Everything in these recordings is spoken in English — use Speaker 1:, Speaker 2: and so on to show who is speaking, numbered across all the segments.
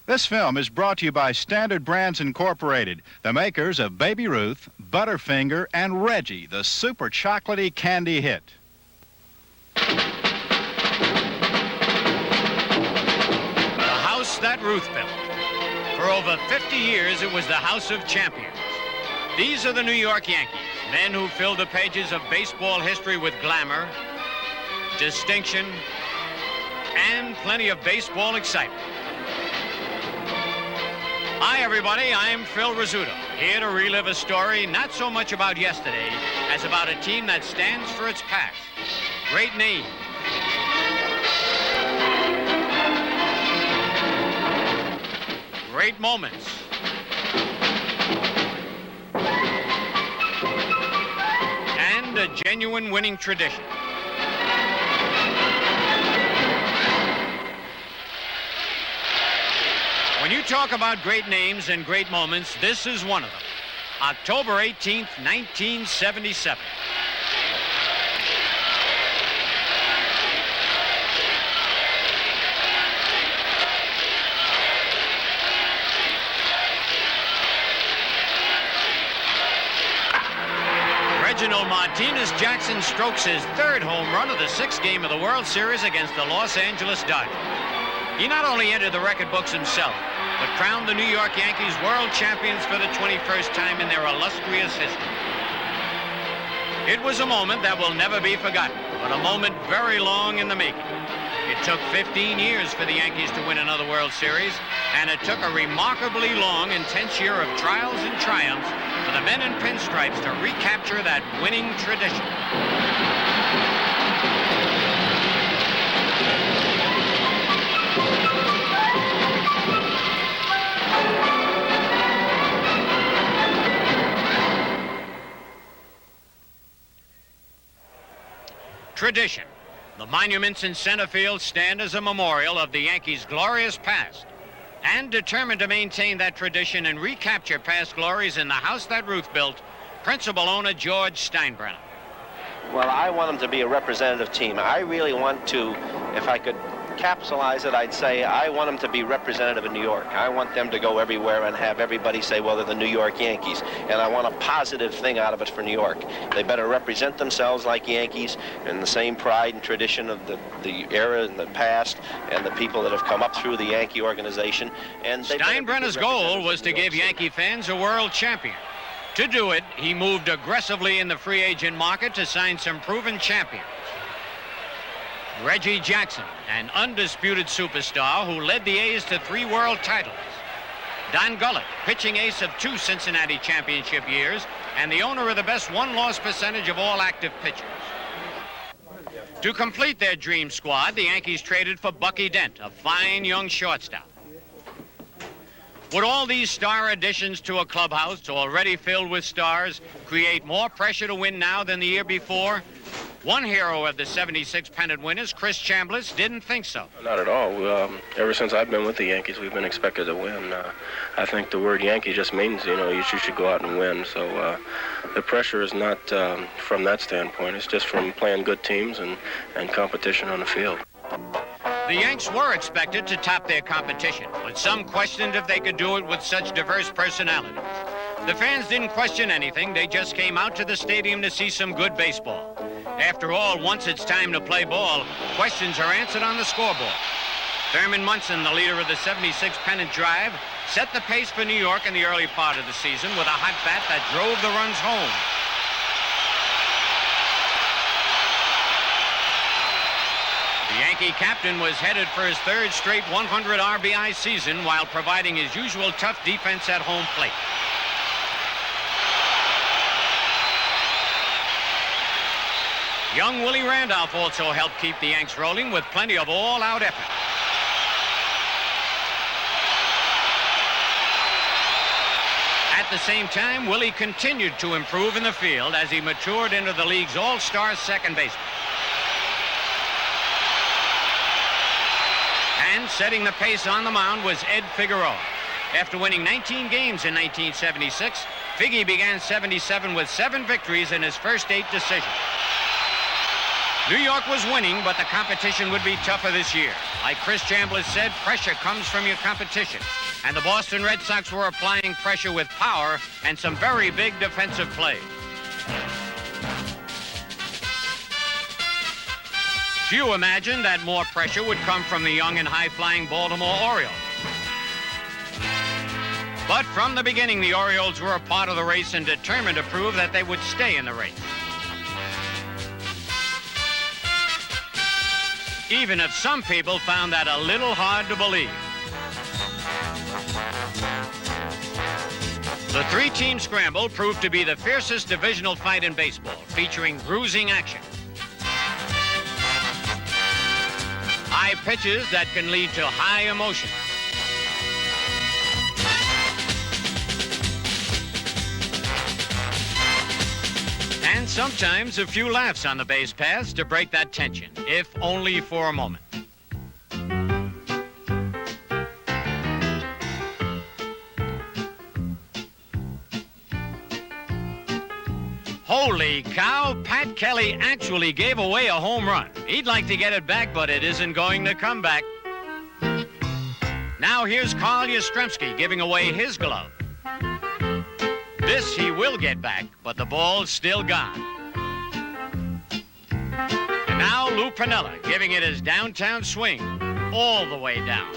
Speaker 1: This film is brought to you by Standard Brands Incorporated, the makers of Baby Ruth, Butterfinger, and Reggie, the super chocolatey candy hit.
Speaker 2: The house that Ruth built. For over 50 years, it was the house of champions. These are the New York Yankees, men who filled the pages of baseball history with glamour, distinction, and plenty of baseball excitement. Hi, everybody. I'm Phil Rizzuto, here to relive a story not so much about yesterday as about a team that stands for its past. Great name. Great moments. And a genuine winning tradition. When you talk about great names and great moments, this is one of them. October 18th, 1977. Reginald Martinez Jackson strokes his third home run of the sixth game of the World Series against the Los Angeles Dodgers. He not only entered the record books himself, but crowned the New York Yankees world champions for the 21st time in their illustrious history. It was a moment that will never be forgotten, but a moment very long in the making. It took 15 years for the Yankees to win another World Series, and it took a remarkably long, intense year of trials and triumphs for the men in pinstripes to recapture that winning tradition. Tradition. The monuments in center field stand as a memorial of the Yankees' glorious past. And determined to maintain that tradition and recapture past glories in the house that Ruth built, principal owner George Steinbrenner.
Speaker 3: Well, I want them to be a representative team. I really want to, if I could capsulize it, I'd say I want them to be representative of New York. I want them to go everywhere and have everybody say, well, they're the New York Yankees. And I want a positive thing out of it for New York. They better represent themselves like Yankees in the same pride and tradition of the era in the past and the people that have come up through the Yankee organization. And
Speaker 2: Steinbrenner's goal was to give Yankee fans a world champion. To do it, he moved aggressively in the free agent market to sign some proven champions. Reggie Jackson, an undisputed superstar who led the A's to 3 world titles. Don Gullett, pitching ace of 2 Cincinnati championship years, and the owner of the best one-loss percentage of all active pitchers. To complete their dream squad, the Yankees traded for Bucky Dent, a fine young shortstop. Would all these star additions to a clubhouse already filled with stars create more pressure to win now than the year before? One hero of the 76 pennant winners, Chris Chambliss, didn't think so.
Speaker 4: Not at all. Ever since I've been with the Yankees, we've been expected to win. I think the word Yankee just means, you should go out and win. So the pressure is not from that standpoint. It's just from playing good teams and competition on the field.
Speaker 2: The Yanks were expected to top their competition, but some questioned if they could do it with such diverse personalities. The fans didn't question anything. They just came out to the stadium to see some good baseball. After all, once it's time to play ball, questions are answered on the scoreboard. Thurman Munson, the leader of the 76 pennant drive, set the pace for New York in the early part of the season with a hot bat that drove the runs home. The Yankee captain was headed for his 3rd straight 100 RBI season while providing his usual tough defense at home plate. Young Willie Randolph also helped keep the Yanks rolling with plenty of all-out effort. At the same time, Willie continued to improve in the field as he matured into the league's all-star second baseman. And setting the pace on the mound was Ed Figueroa. After winning 19 games in 1976, Figgy began 77 with 7 victories in his first 8 decisions. New York was winning, but the competition would be tougher this year. Like Chris Chambliss said, pressure comes from your competition. And the Boston Red Sox were applying pressure with power and some very big defensive play. Few imagined that more pressure would come from the young and high-flying Baltimore Orioles. But from the beginning, the Orioles were a part of the race and determined to prove that they would stay in the race. Even if some people found that a little hard to believe. The three-team scramble proved to be the fiercest divisional fight in baseball, featuring bruising action. High pitches that can lead to high emotion. And sometimes a few laughs on the base paths to break that tension, if only for a moment. Holy cow, Pat Kelly actually gave away a home run. He'd like to get it back, but it isn't going to come back. Now here's Carl Yastrzemski giving away his glove. This he will get back, but the ball's still gone. And now Lou Piniella giving it his downtown swing, all the way down.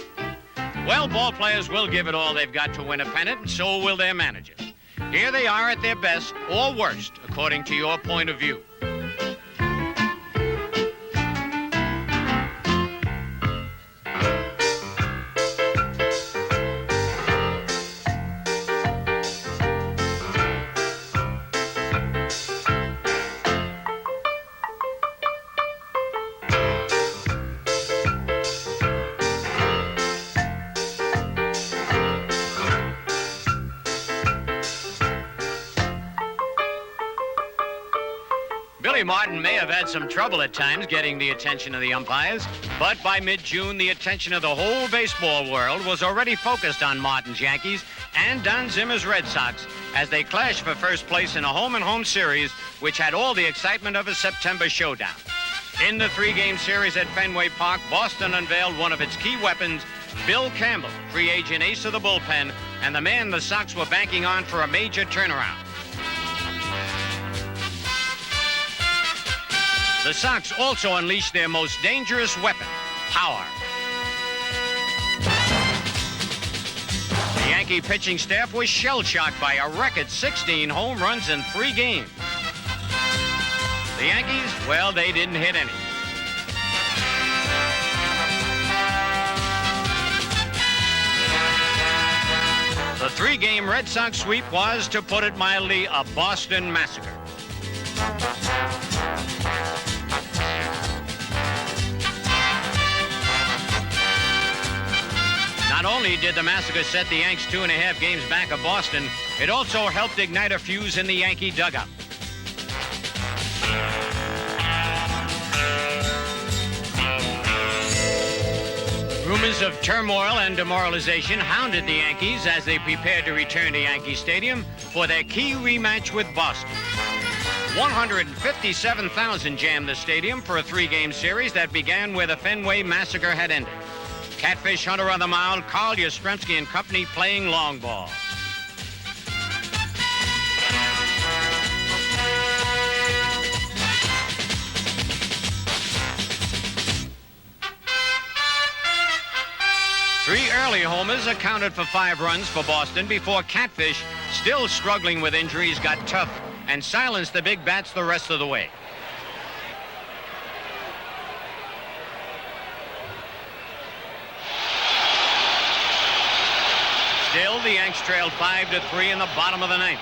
Speaker 2: Well, ball players will give it all they've got to win a pennant, and so will their managers. Here they are at their best or worst, according to your point of view. Billy Martin may have had some trouble at times getting the attention of the umpires, but by mid-June, the attention of the whole baseball world was already focused on Martin's Yankees and Don Zimmer's Red Sox as they clashed for first place in a home-and-home series, which had all the excitement of a September showdown. In the three-game series at Fenway Park, Boston unveiled one of its key weapons, Bill Campbell, free agent ace of the bullpen, and the man the Sox were banking on for a major turnaround. The Sox also unleashed their most dangerous weapon, power. The Yankee pitching staff was shell-shocked by a record 16 home runs in 3 games. The Yankees, well, they didn't hit any. The 3-game Red Sox sweep was, to put it mildly, a Boston massacre. Not only did the massacre set the Yanks 2.5 games back of Boston, it also helped ignite a fuse in the Yankee dugout. Rumors of turmoil and demoralization hounded the Yankees as they prepared to return to Yankee Stadium for their key rematch with Boston. 157,000 jammed the stadium for a 3-game series that began where the Fenway massacre had ended. Catfish Hunter on the mound, Carl Yastrzemski and company playing long ball. Three early homers accounted for 5 runs for Boston before Catfish, still struggling with injuries, got tough and silenced the big bats the rest of the way. Still, the Yanks trailed 5-3 in the bottom of the 9th.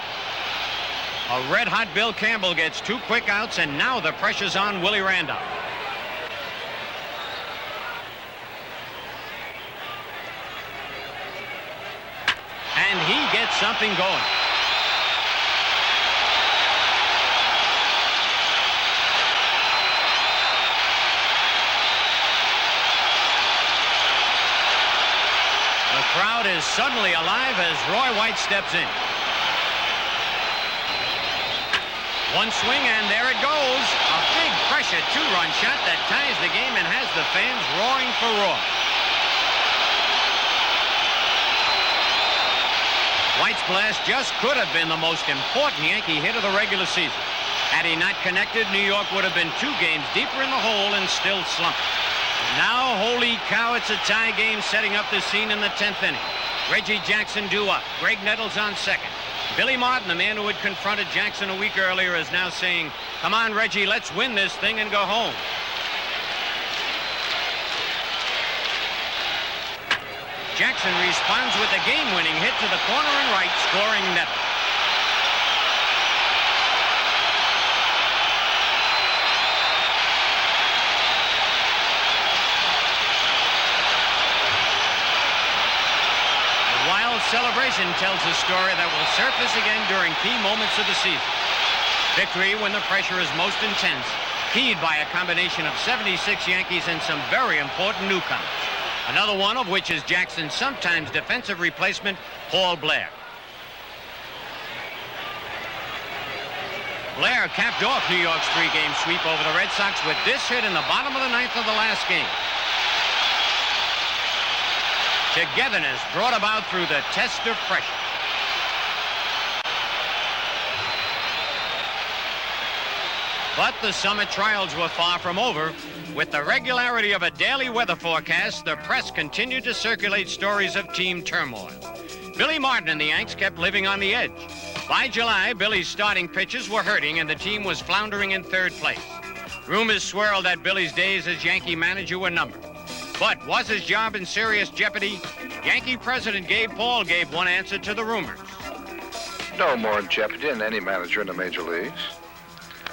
Speaker 2: A red-hot Bill Campbell gets 2 quick outs, and now the pressure's on Willie Randolph. And he gets something going. The crowd is suddenly alive as Roy White steps in. One swing, and there it goes. A big pressure two-run shot that ties the game and has the fans roaring for Roy. White's blast just could have been the most important Yankee hit of the regular season. Had he not connected, New York would have been 2 games deeper in the hole and still slumping. Now, holy cow, it's a tie game setting up the scene in the 10th inning. Reggie Jackson due up. Greg Nettles on second. Billy Martin, the man who had confronted Jackson a week earlier, is now saying, "Come on, Reggie, let's win this thing and go home." Jackson responds with a game-winning hit to the corner and right, scoring Nettles. The wild celebration tells a story that will surface again during key moments of the season. Victory when the pressure is most intense, keyed by a combination of 76 Yankees and some very important newcomers. Another one of which is Jackson's sometimes defensive replacement, Paul Blair. Blair capped off New York's 3-game sweep over the Red Sox with this hit in the bottom of the 9th of the last game. Togetherness brought about through the test of pressure. But the summer trials were far from over. With the regularity of a daily weather forecast, the press continued to circulate stories of team turmoil. Billy Martin and the Yanks kept living on the edge. By July, Billy's starting pitchers were hurting and the team was floundering in 3rd place. Rumors swirled that Billy's days as Yankee manager were numbered. But was his job in serious jeopardy? Yankee president Gabe Paul gave one answer to the rumors.
Speaker 5: No more jeopardy than any manager in the major leagues.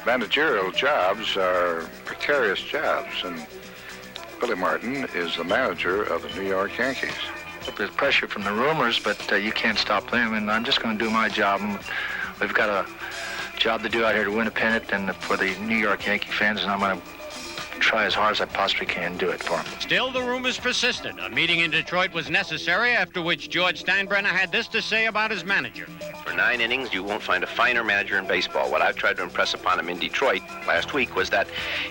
Speaker 5: Managerial jobs are precarious jobs, and Billy Martin is the manager of the New York Yankees.
Speaker 6: There's pressure from the rumors, but you can't stop them, and I'm just going to do my job. We've got a job to do out here to win a pennant and for the New York Yankee fans, and I'm going to try as hard as I possibly can to do it for them.
Speaker 2: Still, the rumors persisted. A meeting in Detroit was necessary, after which George Steinbrenner had this to say about his manager.
Speaker 3: For 9 innings, you won't find a finer manager in baseball. What I've tried to impress upon him in Detroit last week was that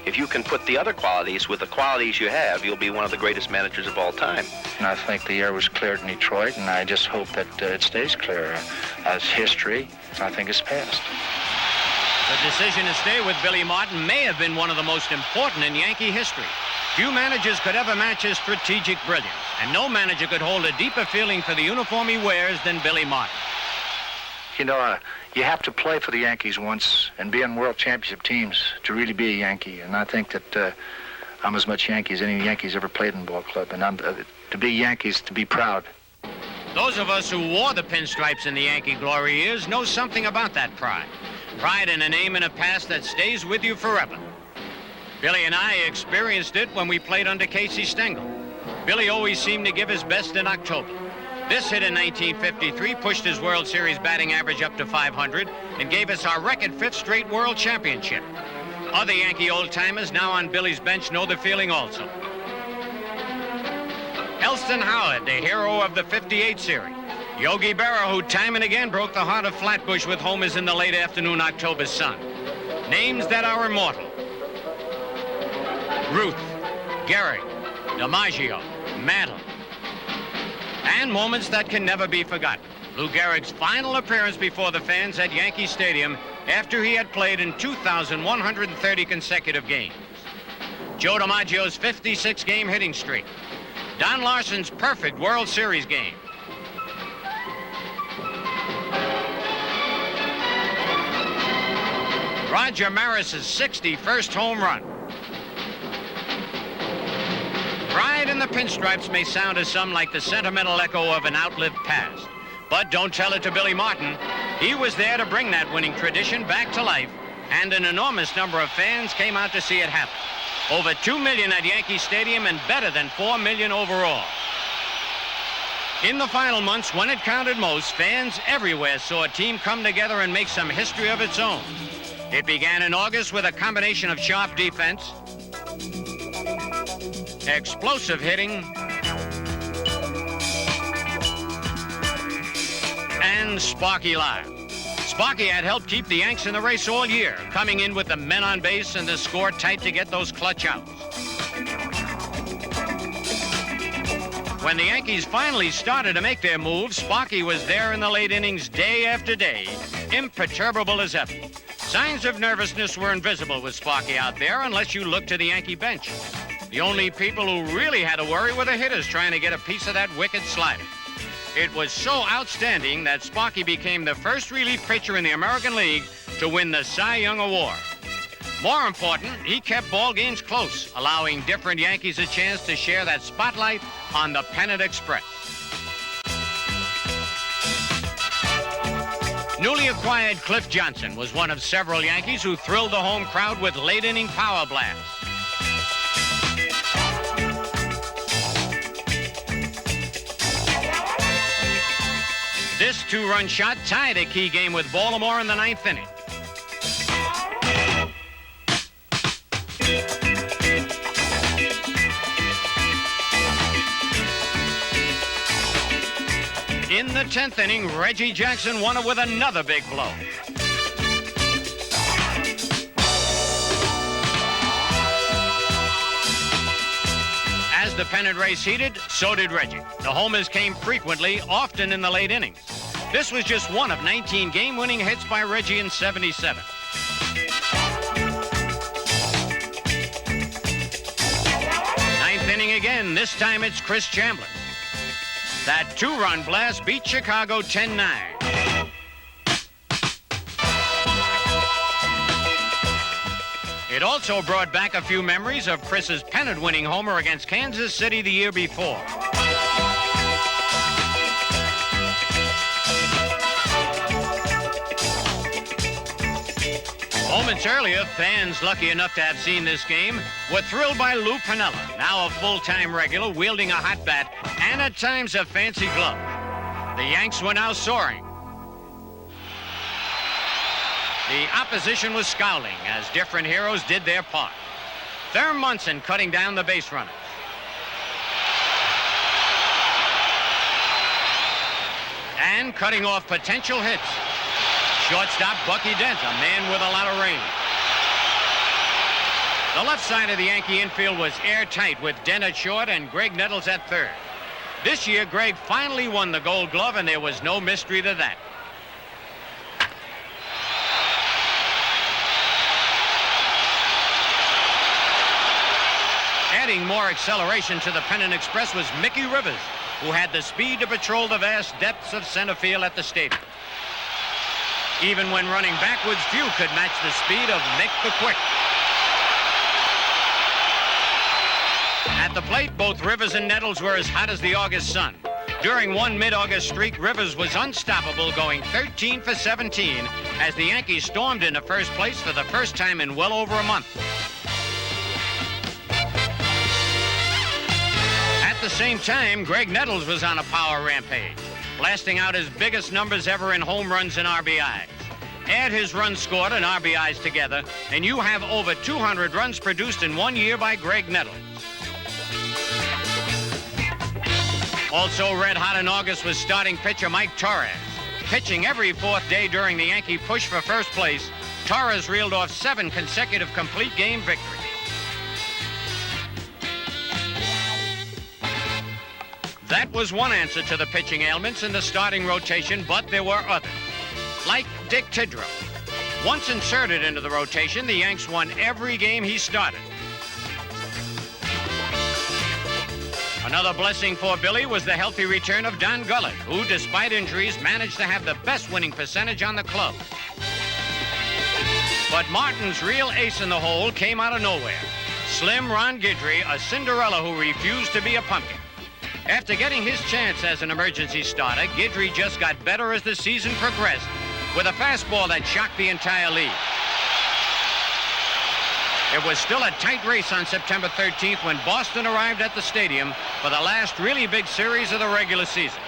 Speaker 3: if you can put the other qualities with the qualities you have, you'll be one of the greatest managers of all time.
Speaker 6: And I think the air was cleared in Detroit, and I just hope that it stays clear. As history, I think it's past.
Speaker 2: The decision to stay with Billy Martin may have been one of the most important in Yankee history. Few managers could ever match his strategic brilliance, and no manager could hold a deeper feeling for the uniform he wears than Billy Martin.
Speaker 6: You know, you have to play for the Yankees once and be in world championship teams to really be a Yankee. And I think that I'm as much Yankee as any Yankees ever played in the ball club. And to be Yankees, to be proud.
Speaker 2: Those of us who wore the pinstripes in the Yankee glory years know something about that pride. Pride in a name and a past that stays with you forever. Billy and I experienced it when we played under Casey Stengel. Billy always seemed to give his best in October. This hit in 1953 pushed his World Series batting average up to 500 and gave us our record 5th straight World Championship. Other Yankee old-timers now on Billy's bench know the feeling also. Elston Howard, the hero of the 58 series. Yogi Berra, who time and again broke the heart of Flatbush with homers in the late afternoon October sun. Names that are immortal. Ruth, Gehrig, DiMaggio, Mantle. And moments that can never be forgotten. Lou Gehrig's final appearance before the fans at Yankee Stadium after he had played in 2,130 consecutive games. Joe DiMaggio's 56-game hitting streak. Don Larson's perfect World Series game. Roger Maris's 61st home run. Pride in the pinstripes may sound to some like the sentimental echo of an outlived past. But don't tell it to Billy Martin. He was there to bring that winning tradition back to life, and an enormous number of fans came out to see it happen. Over 2 million at Yankee Stadium and better than 4 million overall. In the final months, when it counted most, fans everywhere saw a team come together and make some history of its own. It began in August with a combination of sharp defense, explosive hitting, and sparky lives. Sparky had helped keep the Yanks in the race all year, coming in with the men on base and the score tight to get those clutch outs. When the Yankees finally started to make their moves, Sparky was there in the late innings day after day, imperturbable as ever. Signs of nervousness were invisible with Sparky out there unless you looked to the Yankee bench. The only people who really had to worry were the hitters trying to get a piece of that wicked slider. It was so outstanding that Sparky became the first relief pitcher in the American League to win the Cy Young Award. More important, he kept ball games close, allowing different Yankees a chance to share that spotlight on the Pennant Express. Newly acquired Cliff Johnson was one of several Yankees who thrilled the home crowd with late-inning power blasts. This two-run shot tied a key game with Baltimore in the 9th inning. In the 10th inning, Reggie Jackson won it with another big blow. As the pennant race heated, so did Reggie. The homers came frequently, often in the late innings. This was just one of 19 game-winning hits by Reggie in '77. Ninth inning again. This time it's Chris Chambliss. That two-run blast beat Chicago 10-9. It also brought back a few memories of Chris's pennant-winning homer against Kansas City the year before. Moments earlier, fans lucky enough to have seen this game were thrilled by Lou Piniella, now a full-time regular, wielding a hot bat and at times a fancy glove. The Yanks were now soaring. The opposition was scowling as different heroes did their part. Thurman Munson cutting down the base runners. And cutting off potential hits. Shortstop Bucky Dent, a man with a lot of range. The left side of the Yankee infield was airtight with Dent at short and Greg Nettles at third. This year, Greg finally won the Gold Glove, and there was no mystery to that. Adding more acceleration to the Pennant Express was Mickey Rivers, who had the speed to patrol the vast depths of center field at the stadium. Even when running backwards, few could match the speed of Mick the Quick. At the plate, both Rivers and Nettles were as hot as the August sun. During one mid-August streak, Rivers was unstoppable, going 13 for 17 as the Yankees stormed into first place for the first time in well over a month. At the same time, Greg Nettles was on a power rampage, blasting out his biggest numbers ever in home runs and RBIs. Add his runs scored and RBIs together, and you have over 200 runs produced in 1 year by Greg Nettles. Also red hot in August was starting pitcher Mike Torres. Pitching every fourth day during the Yankee push for first place, Torres reeled off 7 consecutive complete game victories. That was one answer to the pitching ailments in the starting rotation, but there were others. Like Dick Tidrow. Once inserted into the rotation, the Yanks won every game he started. Another blessing for Billy was the healthy return of Don Gullett, who, despite injuries, managed to have the best winning percentage on the club. But Martin's real ace in the hole came out of nowhere. Slim Ron Guidry, a Cinderella who refused to be a pumpkin. After getting his chance as an emergency starter, Guidry just got better as the season progressed, with a fastball that shocked the entire league. It was still a tight race on September 13th when Boston arrived at the stadium for the last really big series of the regular season.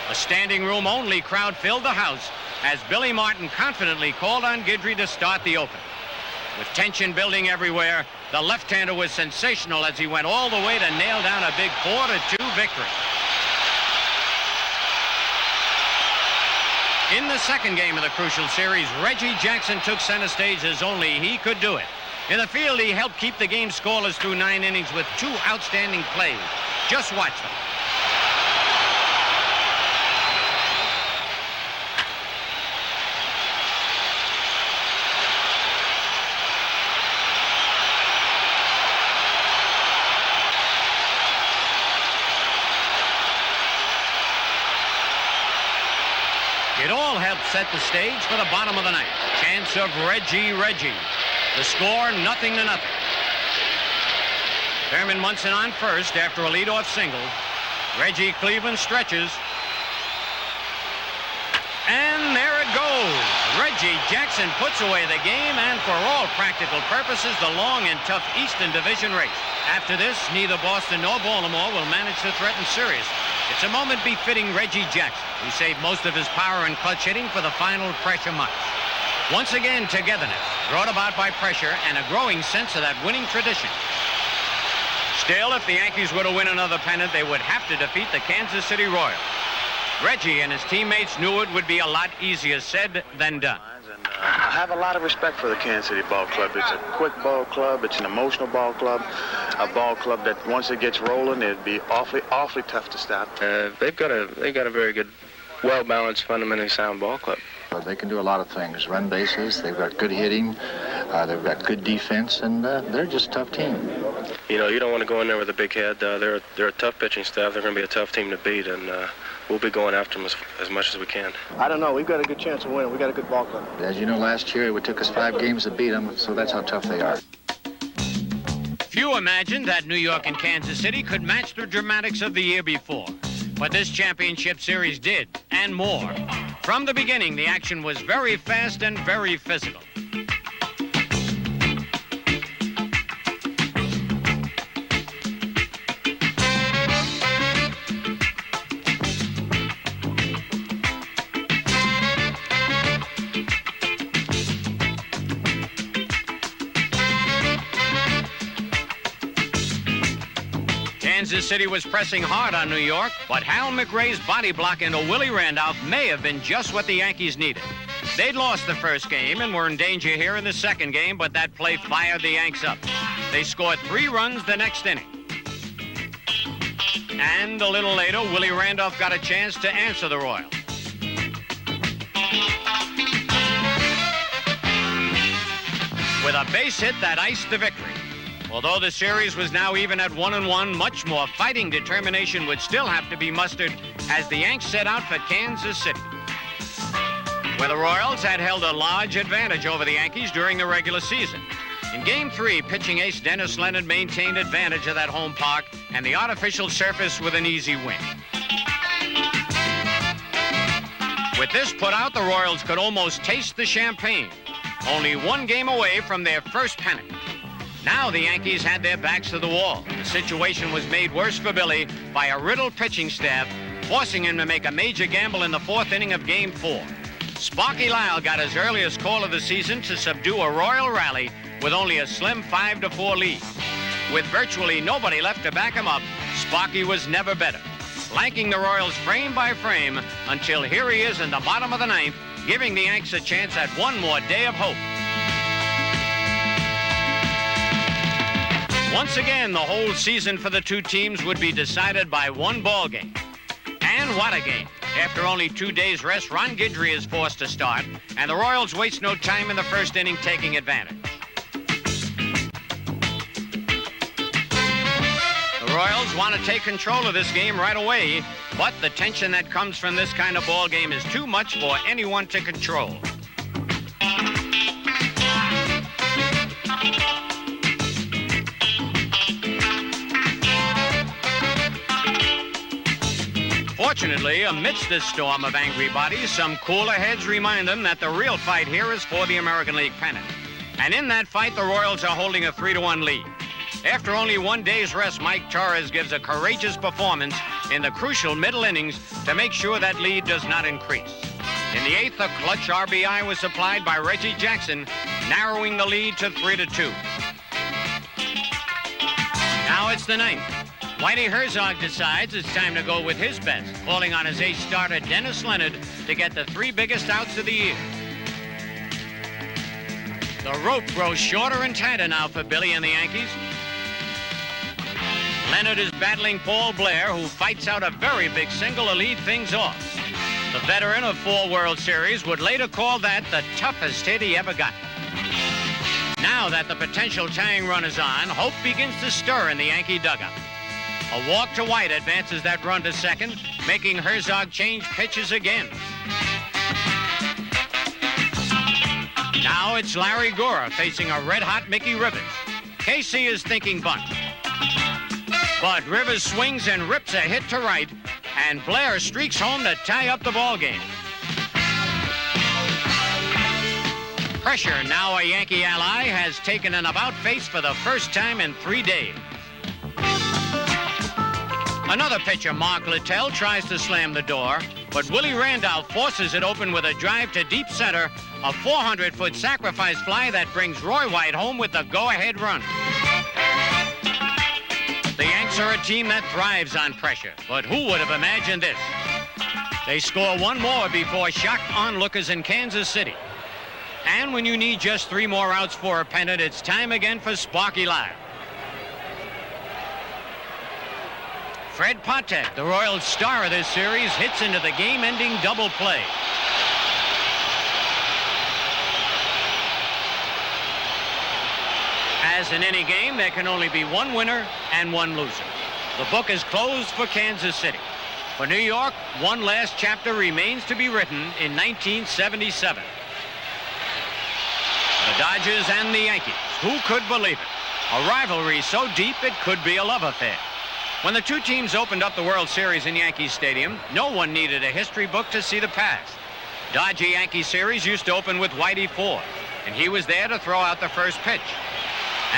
Speaker 2: A standing room only crowd filled the house as Billy Martin confidently called on Guidry to start the opener. With tension building everywhere, the left-hander was sensational as he went all the way to nail down a big 4-2 victory. In the second game of the crucial series, Reggie Jackson took center stage as only he could do it. In the field, he helped keep the game scoreless through 9 innings with 2 outstanding plays. Just watch them. It all helped set the stage for the bottom of the ninth. Chance of Reggie. The score, 0-0. Thurman Munson on first after a leadoff single. Reggie Cleveland stretches. And there it goes. Reggie Jackson puts away the game, and for all practical purposes, the long and tough Eastern Division race. After this, neither Boston nor Baltimore will manage to threaten Sirius. It's a moment befitting Reggie Jackson, who saved most of his power and clutch hitting for the final pressure months. Once again, togetherness, brought about by pressure and a growing sense of that winning tradition. Still, if the Yankees were to win another pennant, they would have to defeat the Kansas City Royals. Reggie and his teammates knew it would be a lot easier said than done.
Speaker 7: I have a lot of respect for the Kansas City Ball Club. It's a quick ball club. It's an emotional ball club. A ball club that once it gets rolling, it'd be awfully tough to stop.
Speaker 4: They've got a very good, well-balanced, fundamentally sound ball club.
Speaker 6: They can do a lot of things. Run bases. They've got good hitting. They've got good defense, and they're just a tough team.
Speaker 4: You know, you don't want to go in there with a big head. They're a tough pitching staff. They're going to be a tough team to beat, and we'll be going after them as much as we can.
Speaker 7: I don't know. We've got a good chance of winning. We've got a good ball club.
Speaker 6: As you know, last year it took us 5 games to beat them, so that's how tough they are.
Speaker 2: Few imagined that New York and Kansas City could match the dramatics of the year before. But this championship series did, and more. From the beginning, the action was very fast and very physical. Kansas City was pressing hard on New York, but Hal McRae's body block into Willie Randolph may have been just what the Yankees needed. They'd lost the first game and were in danger here in the second game, but that play fired the Yanks up. They scored 3 runs the next inning. And a little later, Willie Randolph got a chance to answer the Royals. With a base hit that iced the victory. Although the series was now even at 1-1, much more fighting determination would still have to be mustered as the Yanks set out for Kansas City, where the Royals had held a large advantage over the Yankees during the regular season. In Game 3, pitching ace Dennis Leonard maintained advantage of that home park and the artificial surface with an easy win. With this put out, the Royals could almost taste the champagne, only 1 game away from their first pennant. Now the Yankees had their backs to the wall. The situation was made worse for Billy by a riddled pitching staff, forcing him to make a major gamble in the 4th inning of Game 4. Sparky Lyle got his earliest call of the season to subdue a Royal rally with only a slim 5-4 lead. With virtually nobody left to back him up, Sparky was never better, flanking the Royals frame by frame until here he is in the bottom of the 9th, giving the Yanks a chance at one more day of hope. Once again, the whole season for the two teams would be decided by one ball game. And what a game. After only 2 days rest, Ron Guidry is forced to start, and the Royals waste no time in the first inning taking advantage. The Royals want to take control of this game right away, but the tension that comes from this kind of ball game is too much for anyone to control. Fortunately, amidst this storm of angry bodies, some cooler heads remind them that the real fight here is for the American League pennant. And in that fight, the Royals are holding a 3-1 lead. After only 1 day's rest, Mike Torres gives a courageous performance in the crucial middle innings to make sure that lead does not increase. In the 8th, a clutch RBI was supplied by Reggie Jackson, narrowing the lead to 3-2. Now it's the 9th. Whitey Herzog decides it's time to go with his best, calling on his ace starter Dennis Leonard to get the 3 biggest outs of the year. The rope grows shorter and tighter now for Billy and the Yankees. Leonard is battling Paul Blair, who fights out a very big single to lead things off. The veteran of 4 World Series would later call that the toughest hit he ever got. Now that the potential tying run is on, hope begins to stir in the Yankee dugout. A walk to White advances that run to second, making Herzog change pitches again. Now it's Larry Gora facing a red-hot Mickey Rivers. Casey is thinking bunt. But Rivers swings and rips a hit to right, and Blair streaks home to tie up the ball game. Pressure, now a Yankee ally, has taken an about face for the first time in 3 days. Another pitcher, Mark Littell, tries to slam the door, but Willie Randolph forces it open with a drive to deep center, a 400-foot sacrifice fly that brings Roy White home with the go-ahead run. The Yanks are a team that thrives on pressure, but who would have imagined this? They score 1 more before shocked onlookers in Kansas City. And when you need just 3 more outs for a pennant, it's time again for Sparky Lyle. Fred Patek, the Royals' star of this series, hits into the game-ending double play. As in any game, there can only be 1 winner and 1 loser. The book is closed for Kansas City. For New York, 1 last chapter remains to be written in 1977. The Dodgers and the Yankees. Who could believe it? A rivalry so deep it could be a love affair. When the 2 teams opened up the World Series in Yankee Stadium, no one needed a history book to see the past. Dodger-Yankee series used to open with Whitey Ford, and he was there to throw out the first pitch.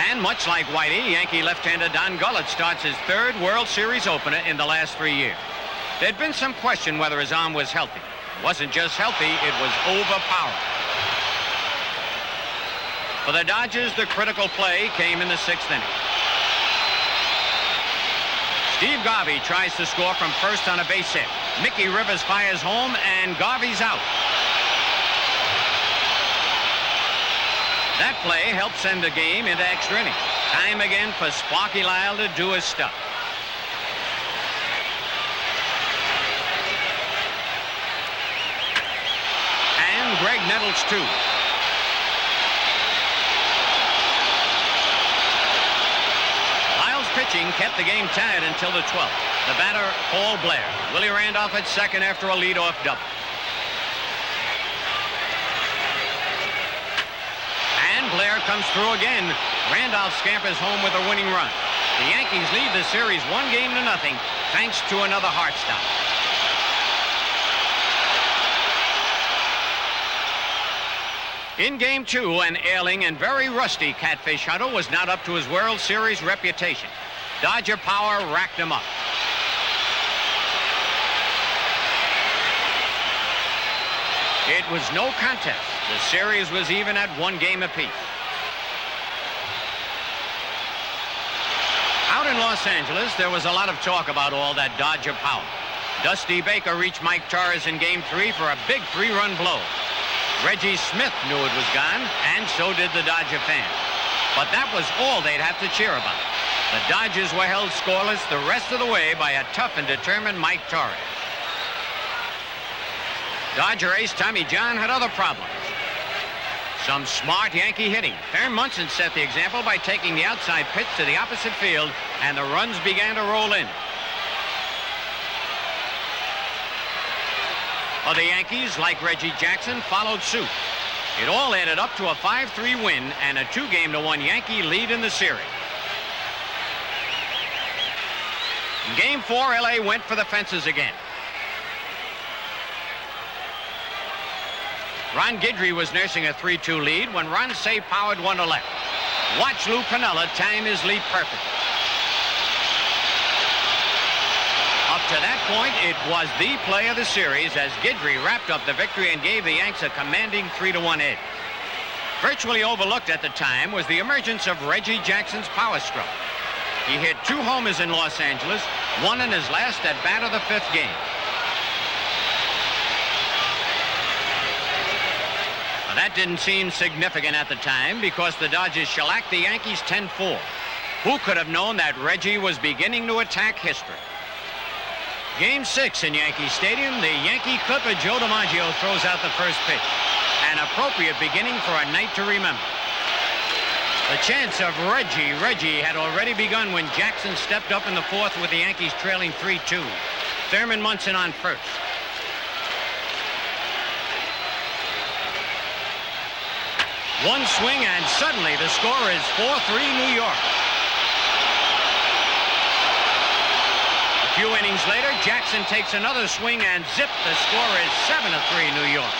Speaker 2: And much like Whitey, Yankee left-hander Don Gullett starts his 3rd World Series opener in the last 3 years. There'd been some question whether his arm was healthy. It wasn't just healthy, it was overpowering. For the Dodgers, the critical play came in the 6th inning. Steve Garvey tries to score from first on a base hit. Mickey Rivers fires home, and Garvey's out. That play helped send the game into extra innings. Time again for Sparky Lyle to do his stuff. And Greg Nettles, too. Lyle's pitching kept the game tied until the 12th. The batter, Paul Blair. Willie Randolph at second after a leadoff double. Blair comes through again. Randolph scampers home with a winning run. The Yankees lead the series 1-0 thanks to another heart stop. In Game 2, an ailing and very rusty Catfish Hunter was not up to his World Series reputation. Dodger power racked him up. It was no contest. The series was even at 1 game apiece. Out in Los Angeles, there was a lot of talk about all that Dodger power. Dusty Baker reached Mike Torres in Game 3 for a big 3-run blow. Reggie Smith knew it was gone, and so did the Dodger fans. But that was all they'd have to cheer about. The Dodgers were held scoreless the rest of the way by a tough and determined Mike Torres. Dodger ace Tommy John had other problems. Some smart Yankee hitting. Thurman Munson set the example by taking the outside pitch to the opposite field, and the runs began to roll in. The Yankees, like Reggie Jackson, followed suit. It all added up to a 5-3 win and a 2-1 Yankee lead in the series. In Game 4, L.A. went for the fences again. Ron Guidry was nursing a 3-2 lead when Ron Say powered one to left. Watch Lou Piniella time his lead perfect. Up to that point, it was the play of the series as Guidry wrapped up the victory and gave the Yanks a commanding 3-1 edge. Virtually overlooked at the time was the emergence of Reggie Jackson's power stroke. He hit 2 homers in Los Angeles, 1 in his last at bat of the 5th game. Well, that didn't seem significant at the time because the Dodgers shellacked the Yankees 10-4. Who could have known that Reggie was beginning to attack history? Game 6 in Yankee Stadium, the Yankee Clipper Joe DiMaggio throws out the first pitch. An appropriate beginning for a night to remember. The chance of Reggie had already begun when Jackson stepped up in the 4th with the Yankees trailing 3-2. Thurman Munson on first. One swing and suddenly the score is 4-3 New York. A few innings later, Jackson takes another swing and zip, the score is 7-3 New York.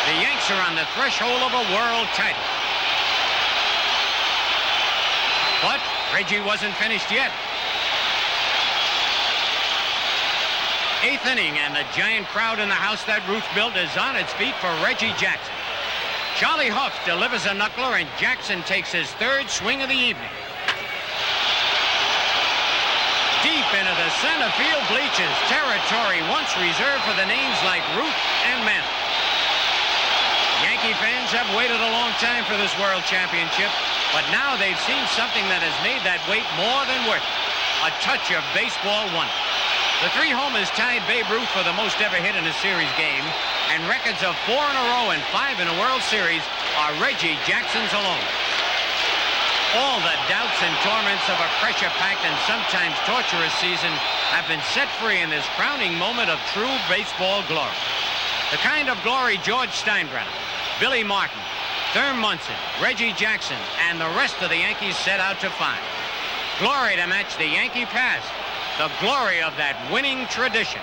Speaker 2: The Yanks are on the threshold of a world title. But Reggie wasn't finished yet. 8th inning, and the giant crowd in the house that Ruth built is on its feet for Reggie Jackson. Charlie Huff delivers a knuckler, and Jackson takes his 3rd swing of the evening. Deep into the center field bleachers, territory once reserved for the names like Ruth and Mantle. Yankee fans have waited a long time for this world championship, but now they've seen something that has made that wait more than worth it. A touch of baseball wonder. The 3 homers tied Babe Ruth for the most ever hit in a series game, and records of 4 in a row and 5 in a World Series are Reggie Jackson's alone. All the doubts and torments of a pressure-packed and sometimes torturous season have been set free in this crowning moment of true baseball glory. The kind of glory George Steinbrenner, Billy Martin, Thurman Munson, Reggie Jackson, and the rest of the Yankees set out to find. Glory to match the Yankee past, the glory of that winning tradition.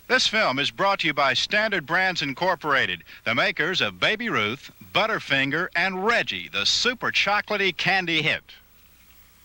Speaker 1: This film is brought to you by Standard Brands Incorporated, the makers of Baby Ruth, Butterfinger, and Reggie, the super chocolatey candy hit.